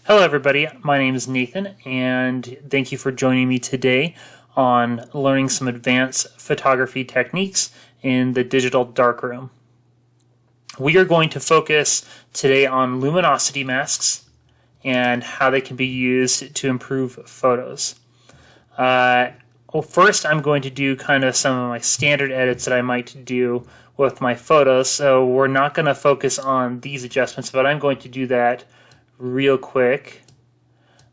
Hello everybody, my name is Nathan and thank you for joining me today on learning some advanced photography techniques in the digital darkroom. We are going to focus today on luminosity masks and how they can be used to improve photos. First I'm going to do kind of some of my standard edits that I might do with my photos, so we're not going to focus on these adjustments, but I'm going to do that real quick.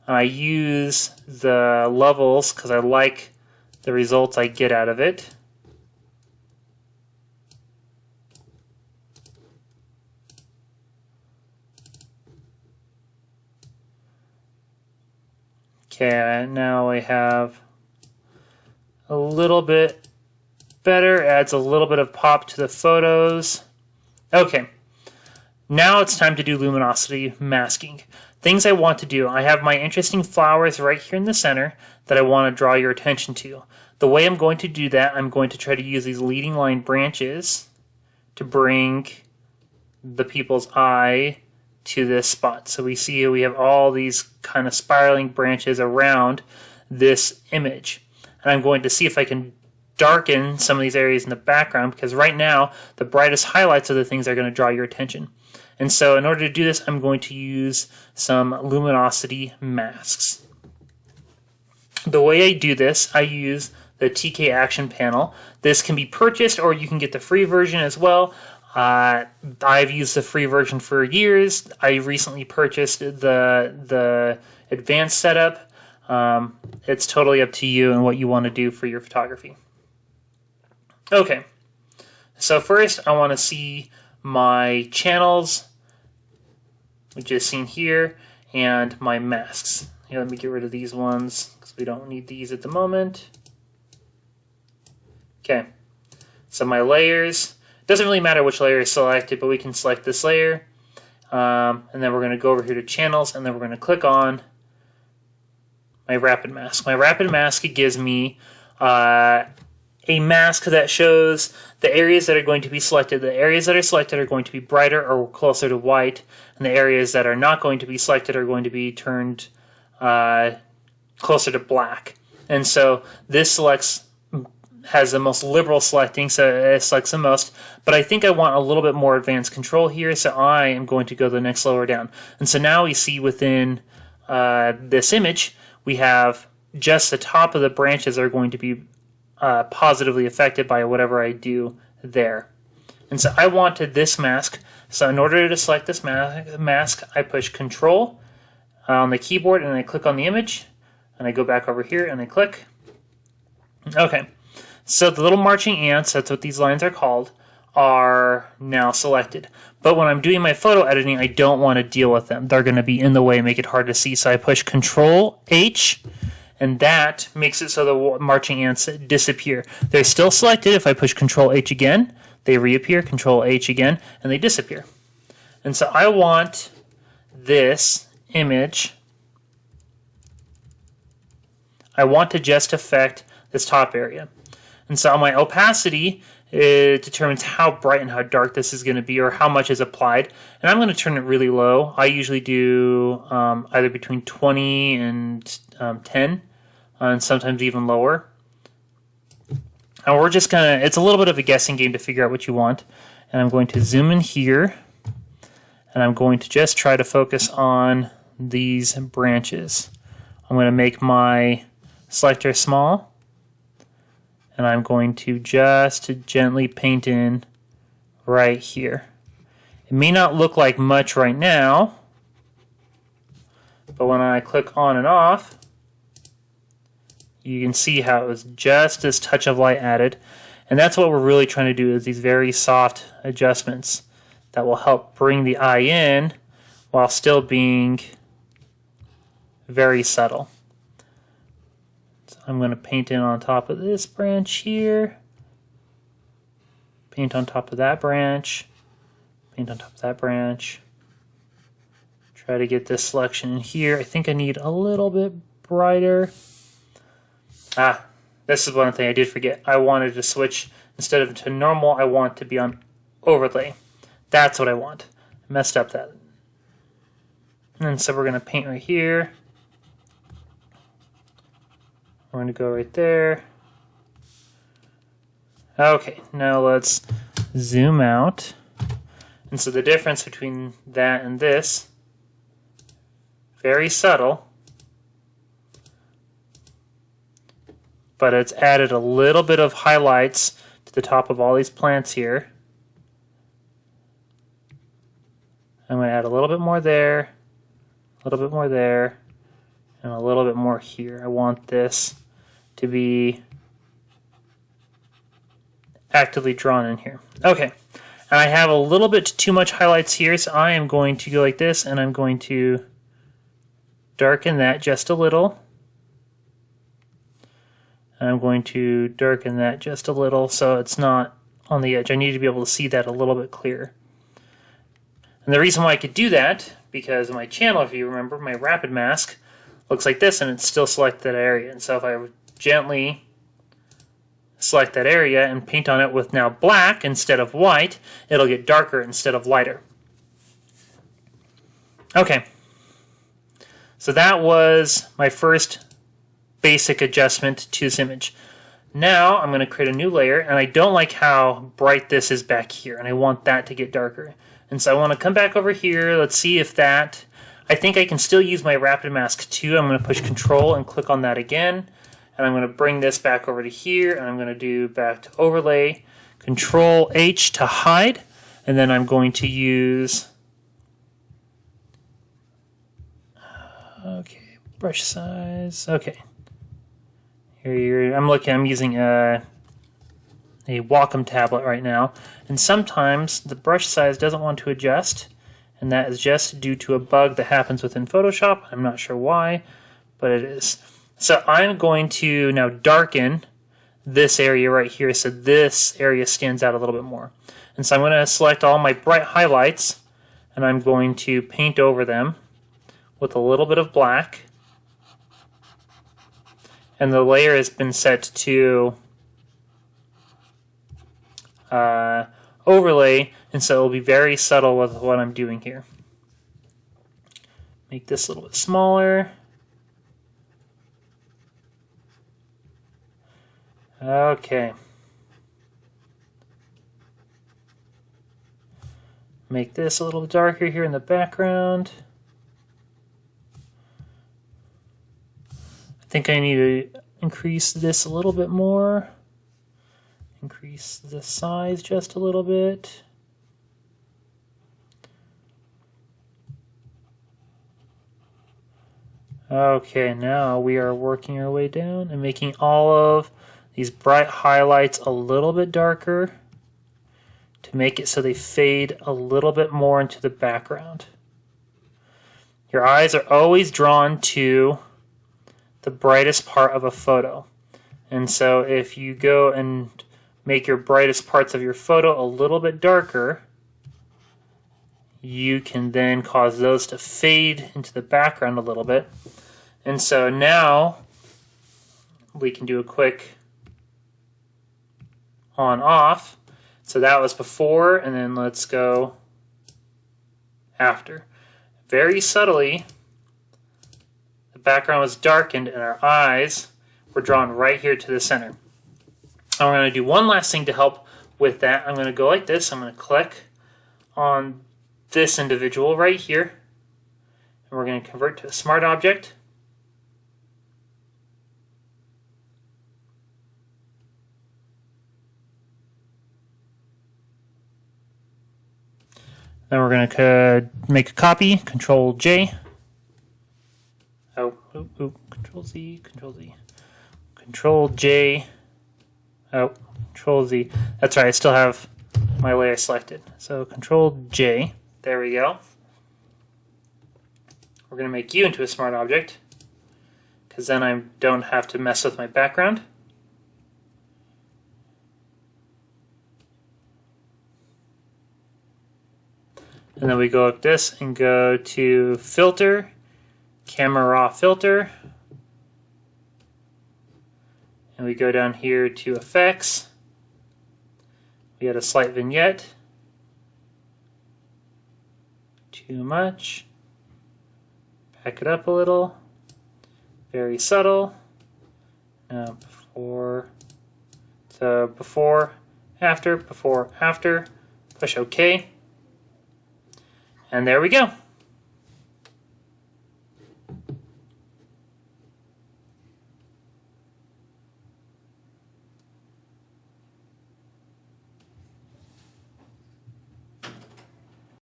I use the levels because I like the results I get out of it. Okay, now I have a little bit better, adds a little bit of pop to the photos. Okay. Now it's time to do luminosity masking. Things I want to do. I have my interesting flowers right here in the center that I want to draw your attention to. The way I'm going to do that, I'm going to try to use these leading line branches to bring the people's eye to this spot. So we see we have all these kind of spiraling branches around this image. And I'm going to see if I can darken some of these areas in the background, because right now the brightest highlights are the things that are going to draw your attention. And so in order to do this, I'm going to use some luminosity masks. The way I do this, I use the TK Action panel. This can be purchased or you can get the free version as well. I've used the free version for years. I recently purchased the advanced setup. It's totally up to you and what you want to do for your photography. Okay, so first I want to see my channels, which is seen here, and my masks. Here, let me get rid of these ones because we don't need these at the moment. Okay, so my layers. It doesn't really matter which layer is selected, but we can select this layer. And then we're going to go over here to channels, and then we're going to click on my rapid mask. My rapid mask gives me a mask that shows the areas that are going to be selected. The areas that are selected are going to be brighter or closer to white, and the areas that are not going to be selected are going to be turned closer to black. And so this has the most liberal selecting, so it selects the most, but I think I want a little bit more advanced control here, so I am going to go the next lower down. And so now we see within this image, we have just the top of the branches are going to be positively affected by whatever I do there. And so I wanted this mask. So in order to select this mask, I push Control on the keyboard and I click on the image, and I go back over here and I click. Okay, so the little marching ants, that's what these lines are called, are now selected. But when I'm doing my photo editing, I don't want to deal with them. They're going to be in the way, make it hard to see. So I push Control H, and that makes it so the marching ants disappear. They're still selected. If I push Control H again, they reappear, Control H again, and they disappear. And so I want this image, I want to just affect this top area. And so my opacity, it determines how bright and how dark this is going to be, or how much is applied. And I'm going to turn it really low. I usually do either between 20 and 10, and sometimes even lower. And we're just going to, it's a little bit of a guessing game to figure out what you want. And I'm going to zoom in here, and I'm going to just try to focus on these branches. I'm going to make my selector small, and I'm going to just gently paint in right here. It may not look like much right now, but when I click on and off, you can see how it was just this touch of light added. And that's what we're really trying to do, is these very soft adjustments that will help bring the eye in while still being very subtle. I'm going to paint in on top of this branch here, paint on top of that branch, paint on top of that branch. Try to get this selection in here. I think I need a little bit brighter. This is one thing I did forget. I wanted to switch, instead of to normal, I want to be on overlay. That's what I want. I messed up that. And so we're going to paint right here. We're going to go right there. Okay, now let's zoom out. And so the difference between that and this, very subtle, but it's added a little bit of highlights to the top of all these plants here. I'm going to add a little bit more there, a little bit more there, and a little bit more here. I want this to be actively drawn in here. Okay, and I have a little bit too much highlights here, so I am going to go like this, and I'm going to darken that just a little. And I'm going to darken that just a little so it's not on the edge. I need to be able to see that a little bit clearer. And the reason why I could do that, because my channel, if you remember, my rapid mask looks like this, and it's still selected that area. And so if I gently select that area and paint on it with now black instead of white, it'll get darker instead of lighter. Okay, so that was my first basic adjustment to this image. Now I'm going to create a new layer, and I don't like how bright this is back here, and I want that to get darker. And so I want to come back over here. Let's see if that, I think I can still use my rapid mask 2. I'm going to push Control and click on that again. And I'm going to bring this back over to here, and I'm going to do back to overlay, Control H to hide, and then I'm going to use, okay, brush size, okay. Here I'm using a Wacom tablet right now, and sometimes the brush size doesn't want to adjust, and that is just due to a bug that happens within Photoshop. I'm not sure why, but it is. So I'm going to now darken this area right here so this area stands out a little bit more. And so I'm going to select all my bright highlights, and I'm going to paint over them with a little bit of black. And the layer has been set to overlay, and so it will be very subtle with what I'm doing here. Make this a little bit smaller. Okay. Make this a little darker here in the background. I think I need to increase this a little bit more. Increase the size just a little bit. Okay, now we are working our way down and making all of these bright highlights a little bit darker to make it so they fade a little bit more into the background. Your eyes are always drawn to the brightest part of a photo. And so if you go and make your brightest parts of your photo a little bit darker, you can then cause those to fade into the background a little bit. And so now we can do a quick on off. So that was before, and then let's go after. Very subtly, the background was darkened and our eyes were drawn right here to the center. And we're going to do one last thing to help with that. I'm going to go like this. I'm going to click on this individual right here, and we're going to convert to a smart object. Then we're going to make a copy, Control J. Control Z, Control Z. Control J. Control Z. That's right, I still have my layer selected. So Control J. There we go. We're going to make you into a smart object, because then I don't have to mess with my background. And then we go like this and go to Filter, Camera Raw Filter. And we go down here to Effects. We add a slight vignette. Too much. Back it up a little. Very subtle. Before, after, push OK. And there we go.